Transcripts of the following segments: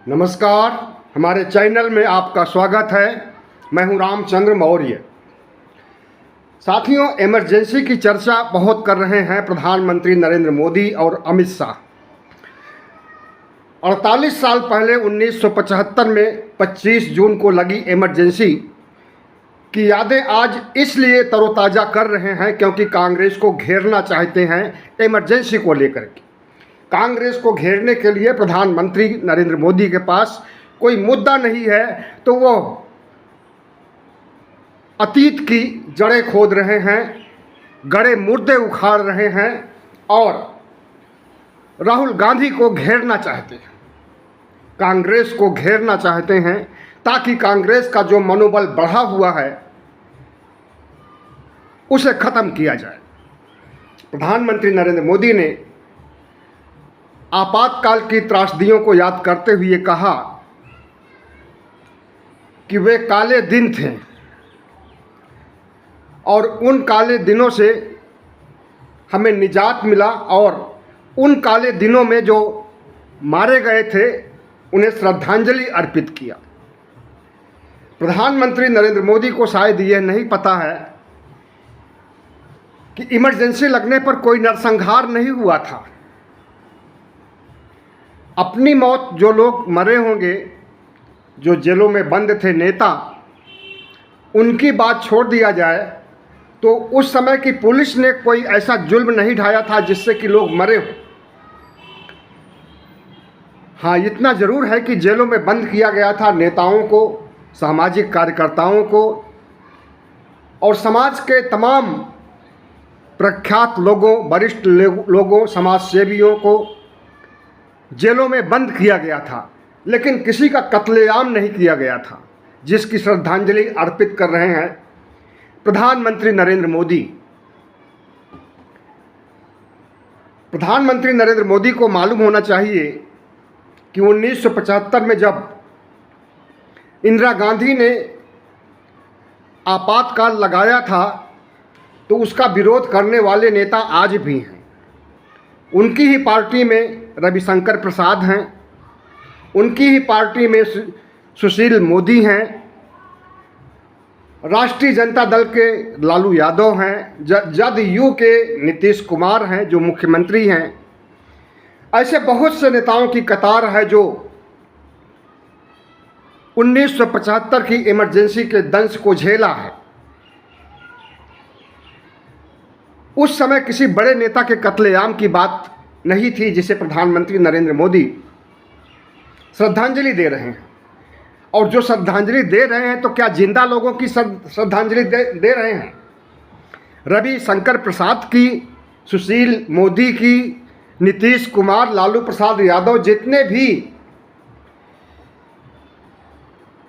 नमस्कार, हमारे चैनल में आपका स्वागत है। मैं हूं रामचंद्र मौर्य। साथियों, इमरजेंसी की चर्चा बहुत कर रहे हैं प्रधानमंत्री नरेंद्र मोदी और अमित शाह। 48 साल पहले 1975 में 25 जून को लगी इमरजेंसी की यादें आज इसलिए तरोताज़ा कर रहे हैं क्योंकि कांग्रेस को घेरना चाहते हैं इमरजेंसी को लेकर के। कांग्रेस को घेरने के लिए प्रधानमंत्री नरेंद्र मोदी के पास कोई मुद्दा नहीं है, तो वो अतीत की जड़ें खोद रहे हैं, गड़े मुर्दे उखाड़ रहे हैं और राहुल गांधी को घेरना चाहते हैं, कांग्रेस को घेरना चाहते हैं ताकि कांग्रेस का जो मनोबल बढ़ा हुआ है उसे ख़त्म किया जाए। प्रधानमंत्री नरेंद्र मोदी ने आपातकाल की त्रासदियों को याद करते हुए कहा कि वे काले दिन थे और उन काले दिनों से हमें निजात मिला और उन काले दिनों में जो मारे गए थे उन्हें श्रद्धांजलि अर्पित किया। प्रधानमंत्री नरेंद्र मोदी को शायद यह नहीं पता है कि इमरजेंसी लगने पर कोई नरसंहार नहीं हुआ था। अपनी मौत जो लोग मरे होंगे, जो जेलों में बंद थे नेता, उनकी बात छोड़ दिया जाए तो उस समय की पुलिस ने कोई ऐसा जुल्म नहीं ढाया था जिससे कि लोग मरे हो। हाँ, इतना ज़रूर है कि जेलों में बंद किया गया था नेताओं को, सामाजिक कार्यकर्ताओं को और समाज के तमाम प्रख्यात लोगों, वरिष्ठ लोगों, समाज सेवियों को जेलों में बंद किया गया था, लेकिन किसी का कत्लेआम नहीं किया गया था, जिसकी श्रद्धांजलि अर्पित कर रहे हैं प्रधानमंत्री नरेंद्र मोदी। प्रधानमंत्री नरेंद्र मोदी को मालूम होना चाहिए कि 1975 में जब इंदिरा गांधी ने आपातकाल लगाया था तो उसका विरोध करने वाले नेता आज भी हैं। उनकी ही पार्टी में रविशंकर प्रसाद हैं, उनकी ही पार्टी में सुशील मोदी हैं, राष्ट्रीय जनता दल के लालू यादव हैं, जदयू के नीतीश कुमार हैं जो मुख्यमंत्री हैं। ऐसे बहुत से नेताओं की कतार है जो 1975 की इमरजेंसी के दंश को झेला है। उस समय किसी बड़े नेता के कत्लेआम की बात नहीं थी जिसे प्रधानमंत्री नरेंद्र मोदी श्रद्धांजलि दे रहे हैं। और जो श्रद्धांजलि दे रहे हैं तो क्या जिंदा लोगों की श्रद्धांजलि दे रहे हैं? रविशंकर प्रसाद की, सुशील मोदी की, नीतीश कुमार, लालू प्रसाद यादव, जितने भी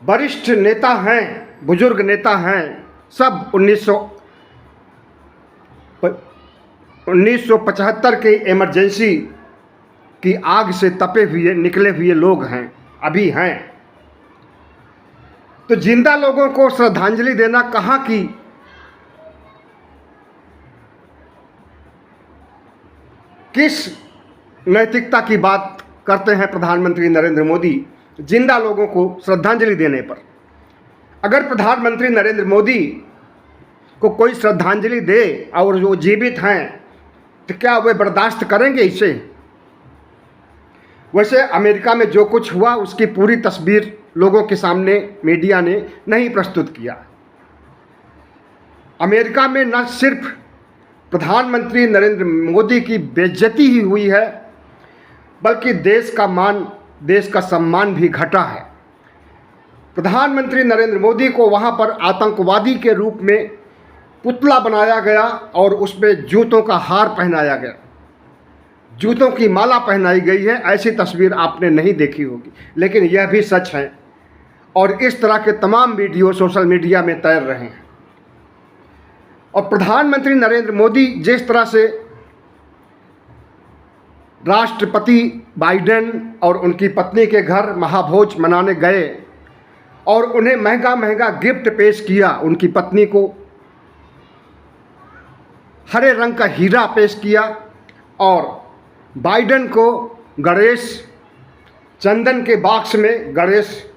वरिष्ठ नेता हैं, बुजुर्ग नेता हैं, सब 1975 के इमरजेंसी की आग से तपे हुए निकले हुए लोग हैं, अभी हैं। तो जिंदा लोगों को श्रद्धांजलि देना कहाँ की किस नैतिकता की बात करते हैं प्रधानमंत्री नरेंद्र मोदी जिंदा लोगों को श्रद्धांजलि देने पर? अगर प्रधानमंत्री नरेंद्र मोदी को कोई श्रद्धांजलि दे और जो जीवित हैं तो क्या वे बर्दाश्त करेंगे इसे? वैसे अमेरिका में जो कुछ हुआ उसकी पूरी तस्वीर लोगों के सामने मीडिया ने नहीं प्रस्तुत किया। अमेरिका में न सिर्फ प्रधानमंत्री नरेंद्र मोदी की बेइज्जती ही हुई है, बल्कि देश का मान, देश का सम्मान भी घटा है। प्रधानमंत्री नरेंद्र मोदी को वहाँ पर आतंकवादी के रूप में पुतला बनाया गया और उसमें जूतों का हार पहनाया गया, जूतों की माला पहनाई गई है। ऐसी तस्वीर आपने नहीं देखी होगी, लेकिन यह भी सच है और इस तरह के तमाम वीडियो सोशल मीडिया में तैर रहे हैं। और प्रधानमंत्री नरेंद्र मोदी जिस तरह से राष्ट्रपति बाइडेन और उनकी पत्नी के घर महाभोज मनाने गए और उन्हें महंगा महंगा गिफ्ट पेश किया, उनकी पत्नी को हरे रंग का हीरा पेश किया और बाइडेन को गणेश चंदन के बॉक्स में गणेश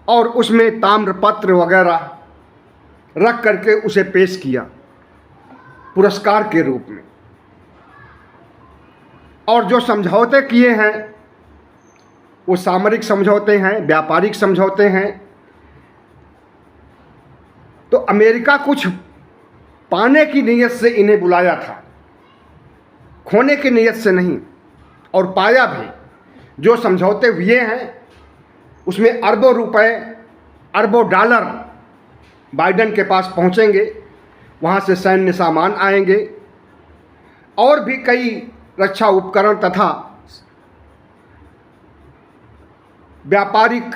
और उसमें ताम्रपत्र वगैरह रख करके उसे पेश किया पुरस्कार के रूप में। और जो समझौते किए हैं वो सामरिक समझौते हैं, व्यापारिक समझौते हैं। तो अमेरिका कुछ पाने की नीयत से इन्हें बुलाया था, खोने की नीयत से नहीं, और पाया भी। जो समझौते हुए हैं उसमें अरबों रुपए, अरबों डॉलर बाइडेन के पास पहुंचेंगे, वहां से सैन्य सामान आएंगे और भी कई रक्षा उपकरण तथा व्यापारिक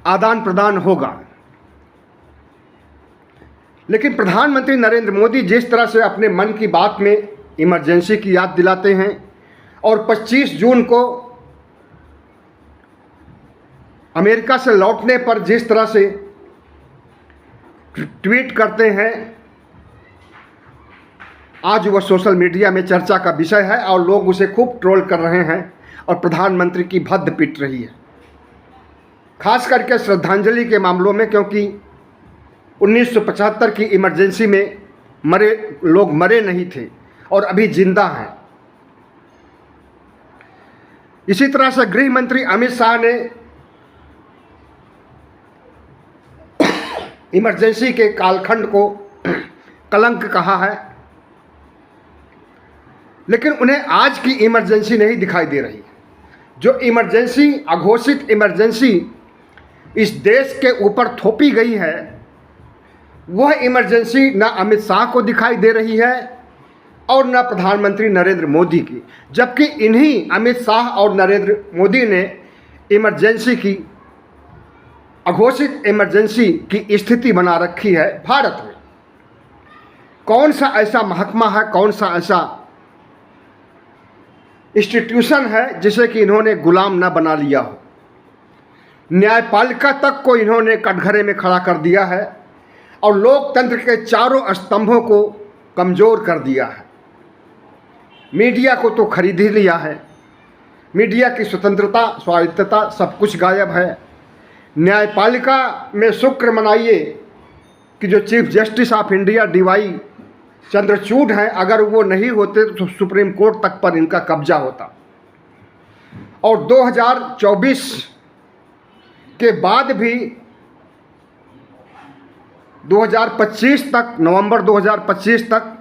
आदान प्रदान होगा। लेकिन प्रधानमंत्री नरेंद्र मोदी जिस तरह से अपने मन की बात में इमरजेंसी की याद दिलाते हैं और 25 जून को अमेरिका से लौटने पर जिस तरह से ट्वीट करते हैं, आज वह सोशल मीडिया में चर्चा का विषय है और लोग उसे खूब ट्रोल कर रहे हैं और प्रधानमंत्री की भद्द पिट रही है, खास करके श्रद्धांजलि के मामलों में, क्योंकि 1975 की इमरजेंसी में लोग मरे नहीं थे और अभी जिंदा हैं। इसी तरह से गृह मंत्री अमित शाह ने इमरजेंसी के कालखंड को कलंक कहा है, लेकिन उन्हें आज की इमरजेंसी नहीं दिखाई दे रही। जो इमरजेंसी, अघोषित इमरजेंसी इस देश के ऊपर थोपी गई है, वह इमरजेंसी न अमित शाह को दिखाई दे रही है और न प्रधानमंत्री नरेंद्र मोदी की, जबकि इन्हीं अमित शाह और नरेंद्र मोदी ने इमरजेंसी की, अघोषित इमरजेंसी की स्थिति बना रखी है भारत में। कौन सा ऐसा महकमा है, कौन सा ऐसा इंस्टीट्यूशन है जिसे कि इन्होंने गुलाम न बना लिया हो। न्यायपालिका तक को इन्होंने कटघरे में खड़ा कर दिया है और लोकतंत्र के चारों स्तंभों को कमज़ोर कर दिया है। मीडिया को तो खरीद ही लिया है, मीडिया की स्वतंत्रता, स्वायत्तता सब कुछ गायब है। न्यायपालिका में शुक्र मनाइए कि जो chief justice of India DY Chandrachud हैं, अगर वो नहीं होते तो सुप्रीम कोर्ट तक पर इनका कब्जा होता। और 2024 के बाद भी 2025 तक, नवंबर 2025 तक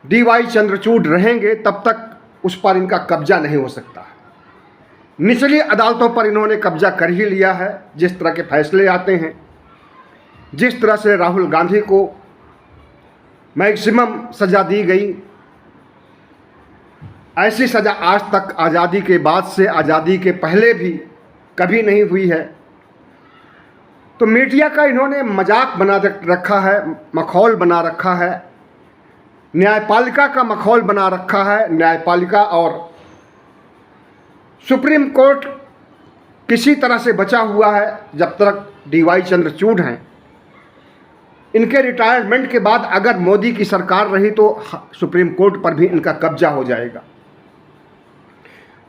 DY चंद्रचूड़ रहेंगे, तब तक उस पर इनका कब्जा नहीं हो सकता। निचली अदालतों पर इन्होंने कब्जा कर ही लिया है। जिस तरह के फैसले आते हैं, जिस तरह से राहुल गांधी को मैक्सिमम सज़ा दी गई, ऐसी सज़ा आज तक आज़ादी के बाद से, आज़ादी के पहले भी कभी नहीं हुई है। तो मीडिया का इन्होंने मजाक बना रखा है, मखौल बना रखा है, न्यायपालिका का मखौल बना रखा है। न्यायपालिका और सुप्रीम कोर्ट किसी तरह से बचा हुआ है जब तक DY चंद्रचूड़ हैं। इनके रिटायरमेंट के बाद अगर मोदी की सरकार रही तो सुप्रीम कोर्ट पर भी इनका कब्जा हो जाएगा।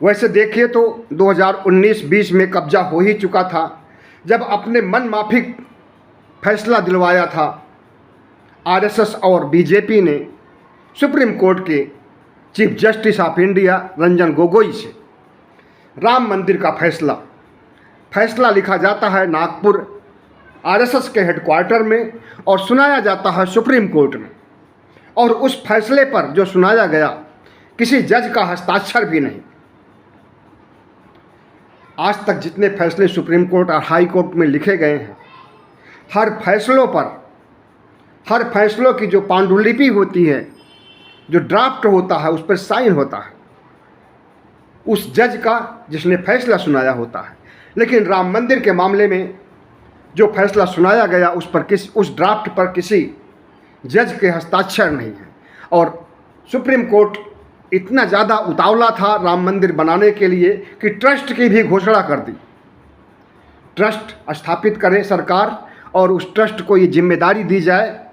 वैसे देखिए तो 2019-20 में कब्जा हो ही चुका था, जब अपने मन माफिक फैसला दिलवाया था RSS और BJP ने सुप्रीम कोर्ट के chief justice of India Ranjan Gogoi से। राम मंदिर का फैसला लिखा जाता है नागपुर RSS के हेडक्वार्टर में और सुनाया जाता है सुप्रीम कोर्ट में, और उस फैसले पर जो सुनाया गया किसी जज का हस्ताक्षर भी नहीं। आज तक जितने फैसले सुप्रीम कोर्ट और हाई कोर्ट में लिखे गए हैं, हर फैसलों की जो पांडुलिपि होती है, जो ड्राफ्ट होता है, उस पर साइन होता है उस जज का जिसने फैसला सुनाया होता है। लेकिन राम मंदिर के मामले में जो फैसला सुनाया गया उस ड्राफ्ट पर किसी जज के हस्ताक्षर नहीं है। और सुप्रीम कोर्ट इतना ज़्यादा उतावला था राम मंदिर बनाने के लिए कि ट्रस्ट की भी घोषणा कर दी। ट्रस्ट स्थापित करे सरकार और उस ट्रस्ट को ये जिम्मेदारी दी जाए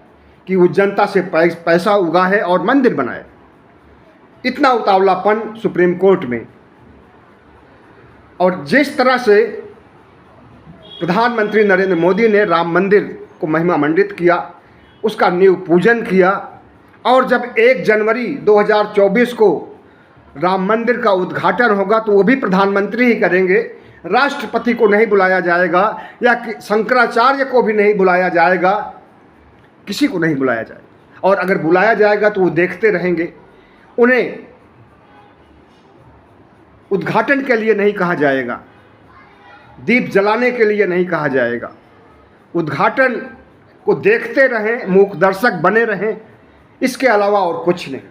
कि वो जनता से पैसा उगाहे और मंदिर बनाए। इतना उतावलापन सुप्रीम कोर्ट में। और जिस तरह से प्रधानमंत्री नरेंद्र मोदी ने राम मंदिर को महिमा मंडित किया, उसका नींव पूजन किया, और जब 1 जनवरी 2024 को राम मंदिर का उद्घाटन होगा तो वो भी प्रधानमंत्री ही करेंगे, राष्ट्रपति को नहीं बुलाया जाएगा या शंकराचार्य को भी नहीं बुलाया जाएगा, किसी को नहीं बुलाया जाएगा। और अगर बुलाया जाएगा तो वो देखते रहेंगे, उन्हें उद्घाटन के लिए नहीं कहा जाएगा, दीप जलाने के लिए नहीं कहा जाएगा, उद्घाटन को देखते रहें, मूक दर्शक बने रहें, इसके अलावा और कुछ नहीं।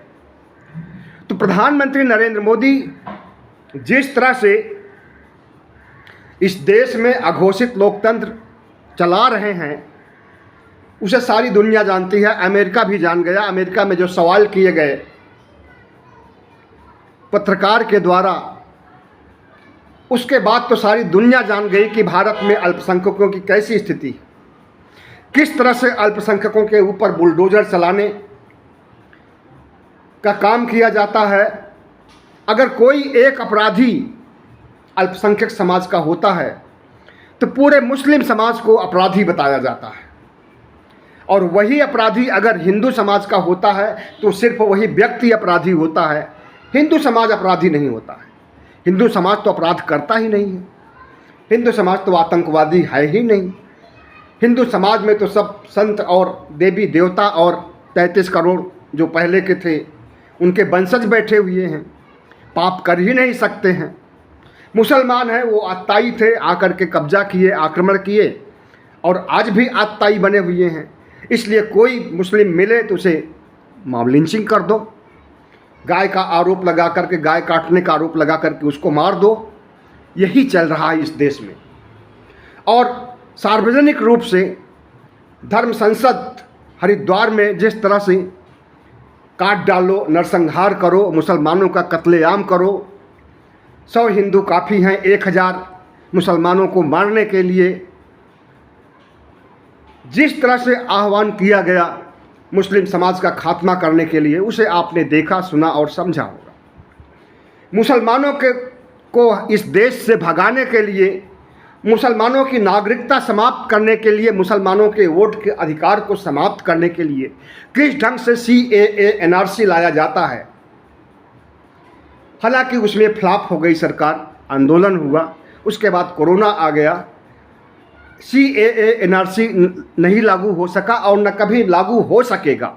तो प्रधानमंत्री नरेंद्र मोदी जिस तरह से इस देश में अघोषित लोकतंत्र चला रहे हैं उसे सारी दुनिया जानती है, अमेरिका भी जान गया। अमेरिका में जो सवाल किए गए पत्रकार के द्वारा, उसके बाद तो सारी दुनिया जान गई कि भारत में अल्पसंख्यकों की कैसी स्थिति है, किस तरह से अल्पसंख्यकों के ऊपर बुलडोजर चलाने का काम किया जाता है। अगर कोई एक अपराधी अल्पसंख्यक समाज का होता है तो पूरे मुस्लिम समाज को अपराधी बताया जाता है, और वही अपराधी अगर हिंदू समाज का होता है तो सिर्फ वही व्यक्ति अपराधी होता है, हिंदू समाज अपराधी नहीं होता है। हिंदू समाज तो अपराध करता ही नहीं है, हिंदू समाज तो आतंकवादी है ही नहीं। हिंदू समाज में तो सब संत और देवी देवता और 33 करोड़ जो पहले के थे उनके वंशज बैठे हुए हैं, पाप कर ही नहीं सकते हैं। मुसलमान हैं, वो आताई थे, आकर के कब्जा किए, आक्रमण किए, और आज भी आताई बने हुए हैं। इसलिए कोई मुस्लिम मिले तो उसे मॉब लिंचिंग कर दो, गाय का आरोप लगा करके, गाय काटने का आरोप लगा करके उसको मार दो। यही चल रहा है इस देश में। और सार्वजनिक रूप से धर्म संसद हरिद्वार में जिस तरह से काट डालो, नरसंहार करो, मुसलमानों का कत्लेआम करो, 100 हिंदू काफ़ी हैं 1000 मुसलमानों को मारने के लिए, जिस तरह से आह्वान किया गया मुस्लिम समाज का खात्मा करने के लिए, उसे आपने देखा, सुना और समझा होगा। मुसलमानों को इस देश से भगाने के लिए, मुसलमानों की नागरिकता समाप्त करने के लिए, मुसलमानों के वोट के अधिकार को समाप्त करने के लिए किस ढंग से CAA NRC लाया जाता है। हालांकि उसमें फ्लॉप हो गई सरकार, आंदोलन हुआ, उसके बाद कोरोना आ गया, CAA NRC नहीं लागू हो सका और न कभी लागू हो सकेगा।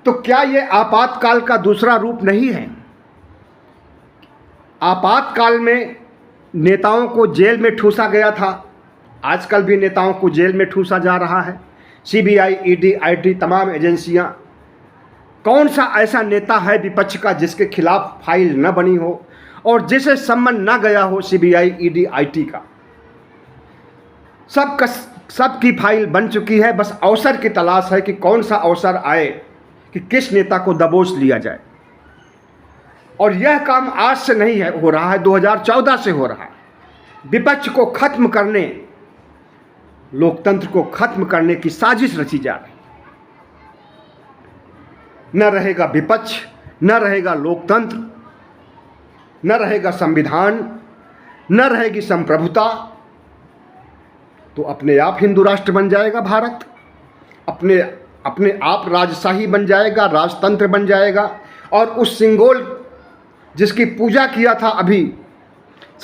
तो क्या ये आपातकाल का दूसरा रूप नहीं है? आपातकाल में नेताओं को जेल में ठूसा गया था, आजकल भी नेताओं को जेल में ठूसा जा रहा है। CBI, ED, IT तमाम एजेंसियां, कौन सा ऐसा नेता है विपक्ष का जिसके खिलाफ फाइल न बनी हो और जिसे सम्मन न गया हो CBI, ED, IT का? सबकी फाइल बन चुकी है, बस अवसर की तलाश है कि कौन सा अवसर आए कि किस नेता को दबोच लिया जाए। और यह काम आज से नहीं है, हो रहा है, 2014 से हो रहा है। विपक्ष को खत्म करने, लोकतंत्र को खत्म करने की साजिश रची जा रही। न रहेगा विपक्ष, न रहेगा लोकतंत्र, न रहेगा संविधान, न रहेगी संप्रभुता, तो अपने आप हिंदू राष्ट्र बन जाएगा भारत, अपने आप राजशाही बन जाएगा, राजतंत्र बन जाएगा। और उस सिंगोल जिसकी पूजा किया था अभी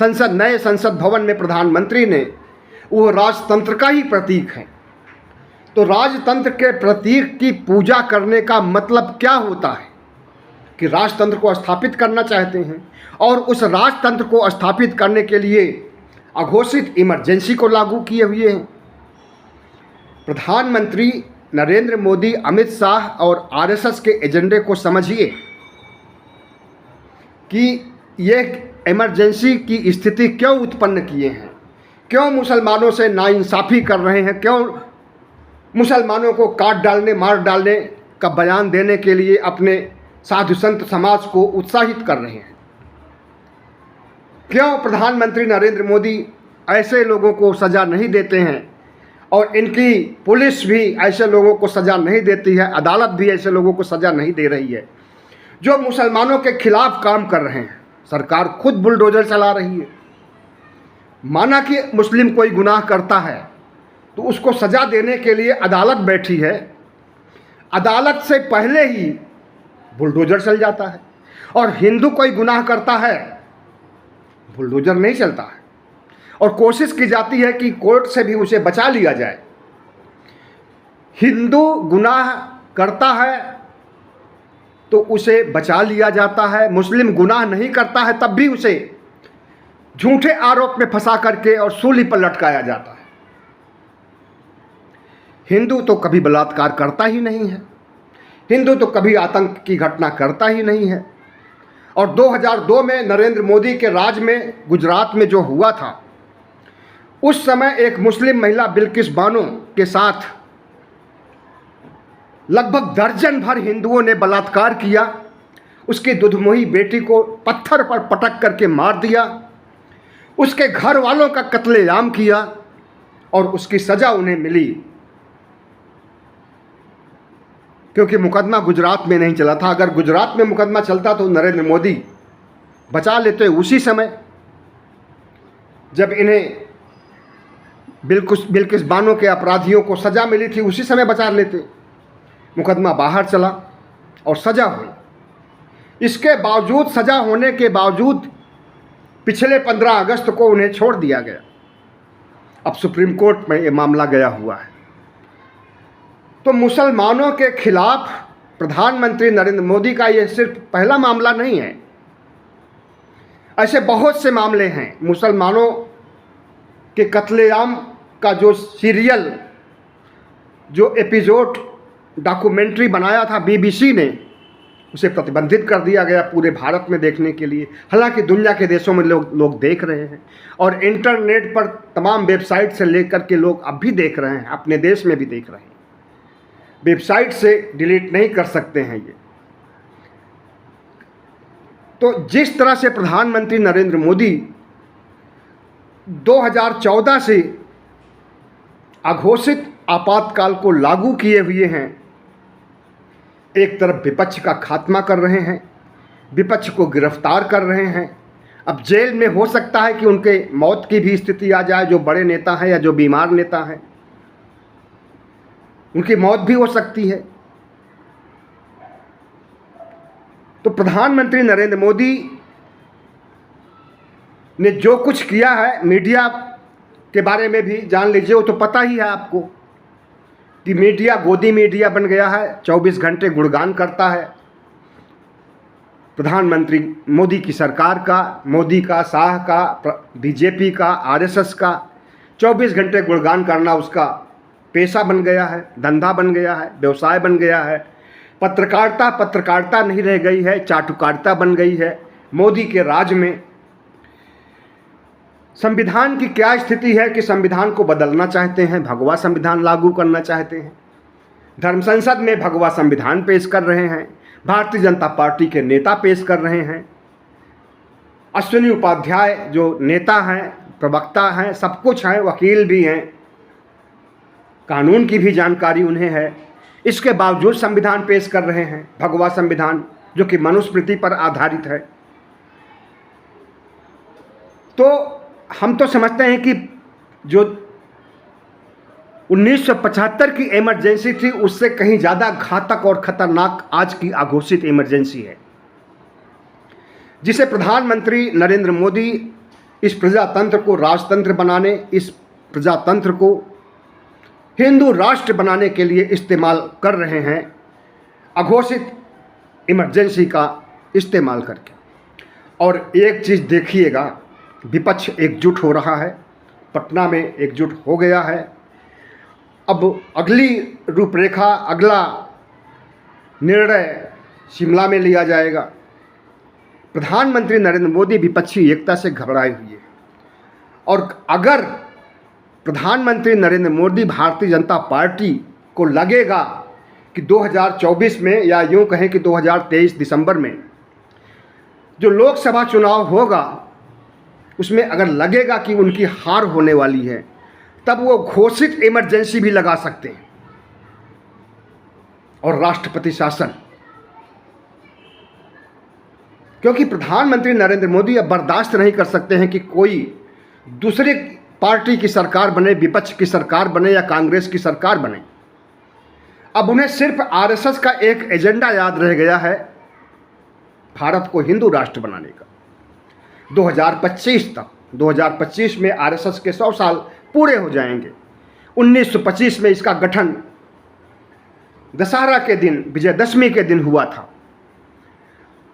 नए संसद भवन में प्रधानमंत्री ने, वो राजतंत्र का ही प्रतीक है। तो राजतंत्र के प्रतीक की पूजा करने का मतलब क्या होता है कि राजतंत्र को स्थापित करना चाहते हैं, और उस राजतंत्र को स्थापित करने के लिए अघोषित इमरजेंसी को लागू किए हुए हैं। प्रधानमंत्री नरेंद्र मोदी, अमित शाह और RSS के एजेंडे को समझिए कि ये इमरजेंसी की स्थिति क्यों उत्पन्न किए हैं, क्यों मुसलमानों से नाइंसाफ़ी कर रहे हैं, क्यों मुसलमानों को काट डालने, मार डालने का बयान देने के लिए अपने साधु संत समाज को उत्साहित कर रहे हैं। क्यों प्रधानमंत्री नरेंद्र मोदी ऐसे लोगों को सज़ा नहीं देते हैं, और इनकी पुलिस भी ऐसे लोगों को सज़ा नहीं देती है, अदालत भी ऐसे लोगों को सज़ा नहीं दे रही है। जो मुसलमानों के खिलाफ काम कर रहे हैं। सरकार खुद बुलडोजर चला रही है। माना कि मुस्लिम कोई गुनाह करता है तो उसको सज़ा देने के लिए अदालत बैठी है, अदालत से पहले ही बुलडोजर चल जाता है। और हिंदू कोई गुनाह करता है, बुलडोजर नहीं चलता है, और कोशिश की जाती है कि कोर्ट से भी उसे बचा लिया जाए। हिंदू गुनाह करता है तो उसे बचा लिया जाता है, मुस्लिम गुनाह नहीं करता है तब भी उसे झूठे आरोप में फंसा करके और सूली पर लटकाया जाता है। हिंदू तो कभी बलात्कार करता ही नहीं है, हिंदू तो कभी आतंक की घटना करता ही नहीं है। और 2002 में नरेंद्र मोदी के राज में गुजरात में जो हुआ था, उस समय एक मुस्लिम महिला बिल्किस बानो के साथ लगभग दर्जन भर हिंदुओं ने बलात्कार किया। उसकी दुधमुही बेटी को पत्थर पर पटक करके मार दिया, उसके घर वालों का कत्लेआम किया और उसकी सज़ा उन्हें मिली, क्योंकि मुकदमा गुजरात में नहीं चला था। अगर गुजरात में मुकदमा चलता तो नरेंद्र मोदी बचा लेते उसी समय, जब इन्हें बिल्किस बानो के अपराधियों को सज़ा मिली थी उसी समय बचा लेते। मुकदमा बाहर चला और सज़ा हुई। इसके बावजूद, सज़ा होने के बावजूद पिछले 15 अगस्त को उन्हें छोड़ दिया गया। अब सुप्रीम कोर्ट में ये मामला गया हुआ है। तो मुसलमानों के खिलाफ प्रधानमंत्री नरेंद्र मोदी का ये सिर्फ पहला मामला नहीं है, ऐसे बहुत से मामले हैं। मुसलमानों के कत्लेआम का जो सीरियल, जो एपिसोड डॉक्यूमेंट्री बनाया था बीबीसी ने, उसे प्रतिबंधित कर दिया गया पूरे भारत में देखने के लिए। हालांकि दुनिया के देशों में लोग देख रहे हैं और इंटरनेट पर तमाम वेबसाइट से लेकर के लोग अब भी देख रहे हैं, अपने देश में भी देख रहे हैं। वेबसाइट से डिलीट नहीं कर सकते हैं ये। तो जिस तरह से प्रधानमंत्री नरेंद्र मोदी 2014 से अघोषित आपातकाल को लागू किए हुए हैं, एक तरफ विपक्ष का खात्मा कर रहे हैं, विपक्ष को गिरफ्तार कर रहे हैं। अब जेल में हो सकता है कि उनके मौत की भी स्थिति आ जाए, जो बड़े नेता हैं या जो बीमार नेता हैं, उनकी मौत भी हो सकती है। तो प्रधानमंत्री नरेंद्र मोदी ने जो कुछ किया है, मीडिया के बारे में भी जान लीजिए। वो तो पता ही है आपको कि मीडिया गोदी मीडिया बन गया है, 24 घंटे गुणगान करता है प्रधानमंत्री मोदी की सरकार का, मोदी का, शाह का, बीजेपी का, आरएसएस का। 24 घंटे गुणगान करना उसका पेशा बन गया है, धंधा बन गया है, व्यवसाय बन गया है। पत्रकारिता नहीं रह गई है, चाटुकारिता बन गई है। मोदी के राज में संविधान की क्या स्थिति है कि संविधान को बदलना चाहते हैं, भगवा संविधान लागू करना चाहते हैं, धर्म संसद में भगवा संविधान पेश कर रहे हैं, भारतीय जनता पार्टी के नेता पेश कर रहे हैं, अश्विनी उपाध्याय जो नेता हैं, प्रवक्ता हैं, सब कुछ हैं, वकील भी हैं, कानून की भी जानकारी उन्हें है। इसके बावजूद संविधान पेश कर रहे हैं, भगवा संविधान, जो कि मनुस्मृति पर आधारित है। तो हम तो समझते हैं कि जो 1975 की इमरजेंसी थी, उससे कहीं ज़्यादा घातक और ख़तरनाक आज की अघोषित इमरजेंसी है, जिसे प्रधानमंत्री नरेंद्र मोदी इस प्रजातंत्र को राजतंत्र बनाने, इस प्रजातंत्र को हिंदू राष्ट्र बनाने के लिए इस्तेमाल कर रहे हैं, अघोषित इमरजेंसी का इस्तेमाल करके। और एक चीज़ देखिएगा, विपक्ष एकजुट हो रहा है, पटना में एकजुट हो गया है। अब अगली रूपरेखा, अगला निर्णय शिमला में लिया जाएगा। प्रधानमंत्री नरेंद्र मोदी विपक्षी एकता से घबराए हुए हैं, और अगर प्रधानमंत्री नरेंद्र मोदी भारतीय जनता पार्टी को लगेगा कि 2024 में, या यूँ कहें कि 2023 दिसंबर में जो लोकसभा चुनाव होगा, उसमें अगर लगेगा कि उनकी हार होने वाली है, तब वो घोषित इमरजेंसी भी लगा सकते हैं और राष्ट्रपति शासन क्योंकि प्रधानमंत्री नरेंद्र मोदी अब बर्दाश्त नहीं कर सकते हैं कि कोई दूसरी पार्टी की सरकार बने, विपक्ष की सरकार बने या कांग्रेस की सरकार बने। अब उन्हें सिर्फ आरएसएस का एक एजेंडा याद रह गया है, भारत को हिंदू राष्ट्र बनाने का। 2025 तक, 2025 में आरएसएस के 100 साल पूरे हो जाएंगे। 1925 में इसका गठन दशहरा के दिन, विजयदशमी के दिन हुआ था।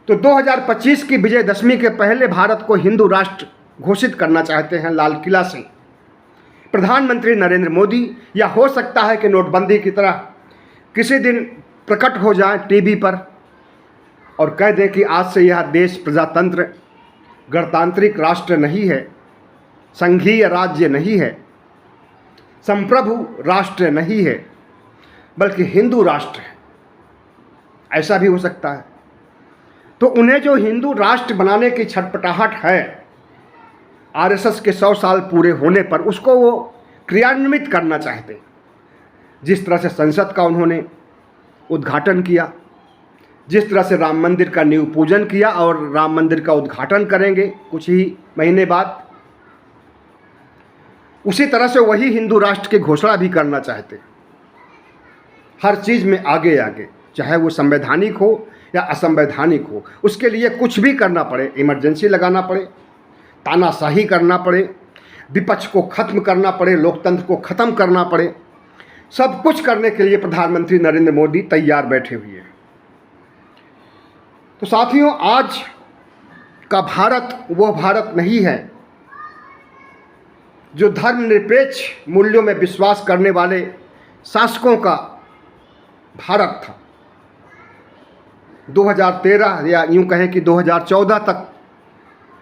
तो 2025 की विजयदशमी के पहले भारत को हिंदू राष्ट्र घोषित करना चाहते हैं लाल किला से प्रधानमंत्री नरेंद्र मोदी, या हो सकता है कि नोटबंदी की तरह किसी दिन प्रकट हो जाए टीवी पर और कह दें कि आज से यह देश प्रजातंत्र गणतांत्रिक राष्ट्र नहीं है, संघीय राज्य नहीं है, संप्रभु राष्ट्र नहीं है, बल्कि हिंदू राष्ट्र है। ऐसा भी हो सकता है। तो उन्हें जो हिंदू राष्ट्र बनाने की छटपटाहट है आरएसएस के 100 साल पूरे होने पर, उसको वो क्रियान्वित करना चाहते हैं। जिस तरह से संसद का उन्होंने उद्घाटन किया, जिस तरह से राम मंदिर का नींव पूजन किया और राम मंदिर का उद्घाटन करेंगे कुछ ही महीने बाद, उसी तरह से वही हिंदू राष्ट्र की घोषणा भी करना चाहते हैं। हर चीज़ में आगे आगे, चाहे वो संवैधानिक हो या असंवैधानिक हो, उसके लिए कुछ भी करना पड़े, इमरजेंसी लगाना पड़े, तानाशाही करना पड़े, विपक्ष को खत्म करना पड़े, लोकतंत्र को खत्म करना पड़े, सब कुछ करने के लिए प्रधानमंत्री नरेंद्र मोदी तैयार बैठे हुए हैं। तो साथियों, आज का भारत वो भारत नहीं है जो धर्मनिरपेक्ष मूल्यों में विश्वास करने वाले शासकों का भारत था। 2013 या यूं कहें कि 2014 तक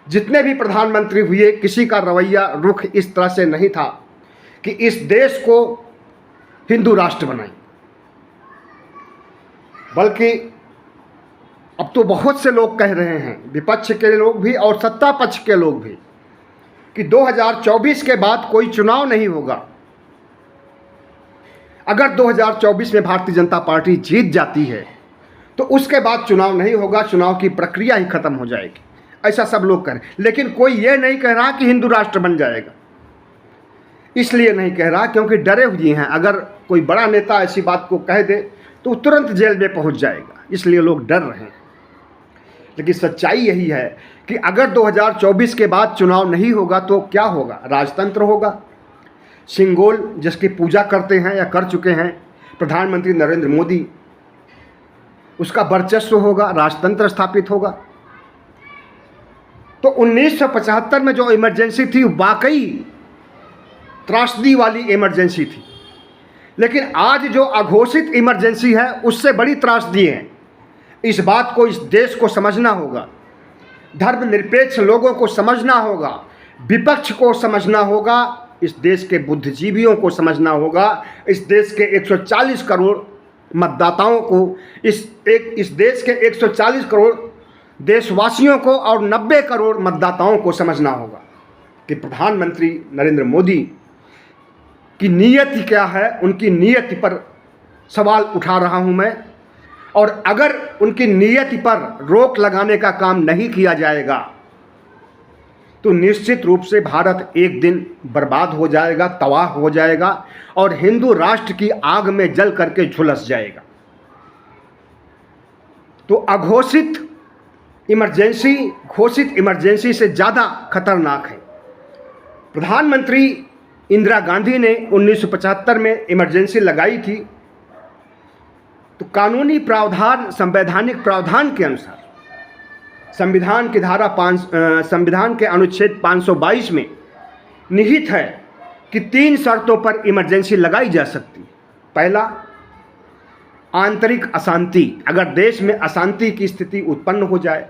जितने भी प्रधानमंत्री हुए, किसी का रवैया रुख इस तरह से नहीं था कि इस देश को हिंदू राष्ट्र बनाएं। बल्कि अब तो बहुत से लोग कह रहे हैं, विपक्ष के लोग भी और सत्ता पक्ष के लोग भी, कि 2024 के बाद कोई चुनाव नहीं होगा। अगर 2024 में भारतीय जनता पार्टी जीत जाती है तो उसके बाद चुनाव नहीं होगा, चुनाव की प्रक्रिया ही खत्म हो जाएगी। ऐसा सब लोग कह रहे हैं, लेकिन कोई ये नहीं कह रहा कि हिंदू राष्ट्र बन जाएगा। इसलिए नहीं कह रहा क्योंकि डरे हुए हैं, अगर कोई बड़ा नेता ऐसी बात को कह दे तो तुरंत जेल में पहुंच जाएगा, इसलिए लोग डर रहे हैं। लेकिन सच्चाई यही है कि अगर 2024 के बाद चुनाव नहीं होगा तो क्या होगा? राजतंत्र होगा। सिंगोल जिसकी पूजा करते हैं या कर चुके हैं प्रधानमंत्री नरेंद्र मोदी, उसका वर्चस्व होगा, राजतंत्र स्थापित होगा। तो 1975 में जो इमरजेंसी थी वाकई त्रासदी वाली इमरजेंसी थी, लेकिन आज जो अघोषित इमरजेंसी है उससे बड़ी त्रासदी है। इस बात को इस देश को समझना होगा, धर्मनिरपेक्ष लोगों को समझना होगा, विपक्ष को समझना होगा, इस देश के बुद्धिजीवियों को समझना होगा, इस देश के 140 करोड़ मतदाताओं को, इस देश के 140 करोड़ देशवासियों को और 90 करोड़ मतदाताओं को समझना होगा कि प्रधानमंत्री नरेंद्र मोदी की नीयति क्या है। उनकी नीयति पर सवाल उठा रहा हूं मैं, और अगर उनकी नीयति पर रोक लगाने का काम नहीं किया जाएगा तो निश्चित रूप से भारत एक दिन बर्बाद हो जाएगा, तबाह हो जाएगा और हिंदू राष्ट्र की आग में जल करके झुलस जाएगा। तो अघोषित इमरजेंसी घोषित इमरजेंसी से ज़्यादा खतरनाक है। प्रधानमंत्री इंदिरा गांधी ने 1975 में इमरजेंसी लगाई थी, तो कानूनी प्रावधान, संवैधानिक प्रावधान के अनुसार संविधान की धारा संविधान के अनुच्छेद 522 में निहित है कि 3 शर्तों पर इमरजेंसी लगाई जा सकती है। पहला, आंतरिक अशांति, अगर देश में अशांति की स्थिति उत्पन्न हो जाए,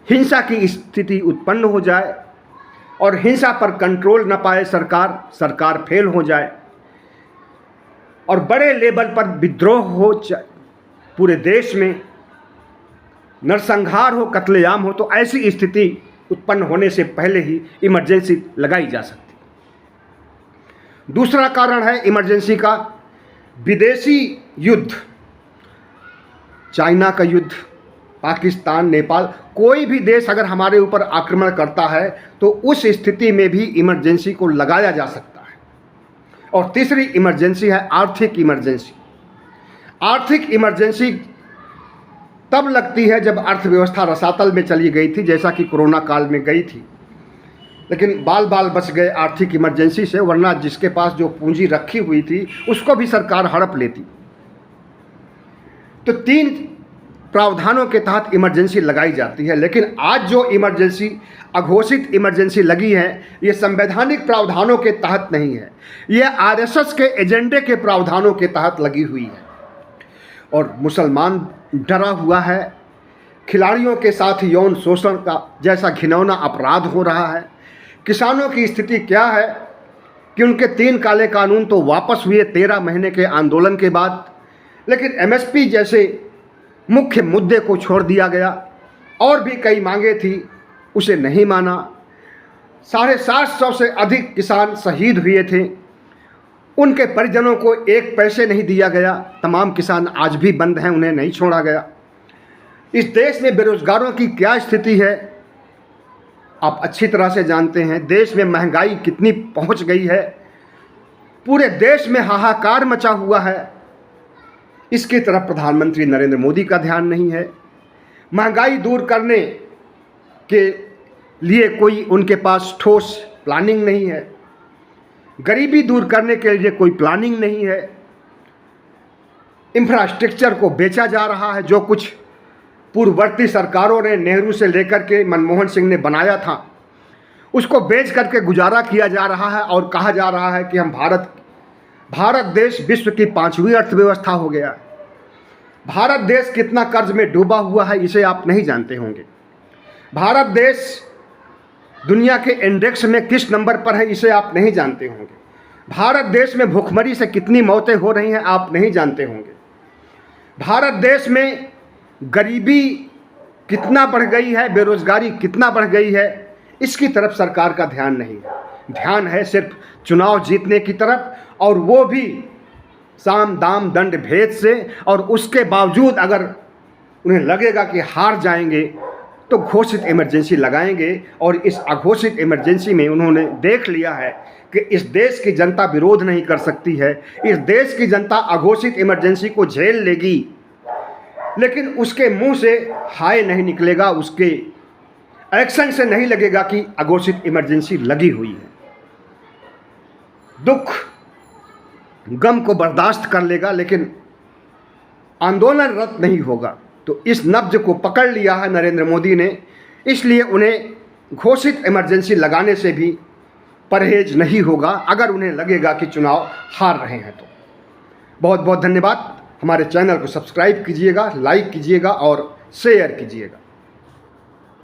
हिंसा की स्थिति उत्पन्न हो जाए और हिंसा पर कंट्रोल न पाए सरकार फेल हो जाए और बड़े लेवल पर विद्रोह हो, पूरे देश में नरसंहार हो, कत्लेआम हो, तो ऐसी स्थिति उत्पन्न होने से पहले ही इमरजेंसी लगाई जा सकती है। दूसरा कारण है इमरजेंसी का विदेशी युद्ध, चाइना का युद्ध, पाकिस्तान, नेपाल, कोई भी देश अगर हमारे ऊपर आक्रमण करता है तो उस स्थिति में भी इमरजेंसी को लगाया जा सकता है। और तीसरी इमरजेंसी है आर्थिक इमरजेंसी। आर्थिक इमरजेंसी तब लगती है जब अर्थव्यवस्था रसातल में चली गई थी, जैसा कि कोरोना काल में गई थी, लेकिन बाल बाल बच गए आर्थिक इमरजेंसी से, वरना जिसके पास जो पूंजी रखी हुई थी उसको भी सरकार हड़प लेती। तो 3 प्रावधानों के तहत इमरजेंसी लगाई जाती है, लेकिन आज जो इमरजेंसी अघोषित इमरजेंसी लगी है ये संवैधानिक प्रावधानों के तहत नहीं है, ये आरएसएस के एजेंडे के प्रावधानों के तहत लगी हुई है। और मुसलमान डरा हुआ है, खिलाड़ियों के साथ यौन शोषण का जैसा घिनौना अपराध हो रहा है। किसानों की स्थिति क्या है कि उनके 3 काले कानून तो वापस हुए 13 महीने के आंदोलन के बाद, लेकिन एमएसपी जैसे मुख्य मुद्दे को छोड़ दिया गया। और भी कई मांगे थी, उसे नहीं माना। 750 से अधिक किसान शहीद हुए थे, उनके परिजनों को 1 पैसे नहीं दिया गया। तमाम किसान आज भी बंद हैं, उन्हें नहीं छोड़ा गया। इस देश में बेरोजगारों की क्या स्थिति है आप अच्छी तरह से जानते हैं। देश में महंगाई कितनी पहुंच गई है, पूरे देश में हाहाकार मचा हुआ है। इसकी तरफ प्रधानमंत्री नरेंद्र मोदी का ध्यान नहीं है। महंगाई दूर करने के लिए कोई उनके पास ठोस प्लानिंग नहीं है। गरीबी दूर करने के लिए कोई प्लानिंग नहीं है। इंफ्रास्ट्रक्चर को बेचा जा रहा है, जो कुछ पूर्ववर्ती सरकारों ने नेहरू से लेकर के मनमोहन सिंह ने बनाया था उसको बेच करके गुजारा किया जा रहा है। और कहा जा रहा है कि हम भारत देश विश्व की 5वीं अर्थव्यवस्था हो गया। भारत देश कितना कर्ज में डूबा हुआ है इसे आप नहीं जानते होंगे। भारत देश दुनिया के इंडेक्स में किस नंबर पर है इसे आप नहीं जानते होंगे। भारत देश में भूखमरी से कितनी मौतें हो रही हैं आप नहीं जानते होंगे। भारत देश में गरीबी कितना बढ़ गई है, बेरोजगारी कितना बढ़ गई है, इसकी तरफ सरकार का ध्यान नहीं है। ध्यान है सिर्फ चुनाव जीतने की तरफ, और वो भी साम दाम दंड भेद से। और उसके बावजूद अगर उन्हें लगेगा कि हार जाएंगे तो घोषित इमरजेंसी लगाएंगे। और इस अघोषित इमरजेंसी में उन्होंने देख लिया है कि इस देश की जनता विरोध नहीं कर सकती है। इस देश की जनता अघोषित इमरजेंसी को झेल लेगी, लेकिन उसके मुंह से हाय नहीं निकलेगा, उसके एक्शन से नहीं लगेगा कि अघोषित इमरजेंसी लगी हुई है। दुख गम को बर्दाश्त कर लेगा, लेकिन आंदोलनरत नहीं होगा। तो इस नब्ज को पकड़ लिया है नरेंद्र मोदी ने, इसलिए उन्हें घोषित इमरजेंसी लगाने से भी परहेज नहीं होगा अगर उन्हें लगेगा कि चुनाव हार रहे हैं। तो बहुत बहुत धन्यवाद। हमारे चैनल को सब्सक्राइब कीजिएगा, लाइक कीजिएगा और शेयर कीजिएगा।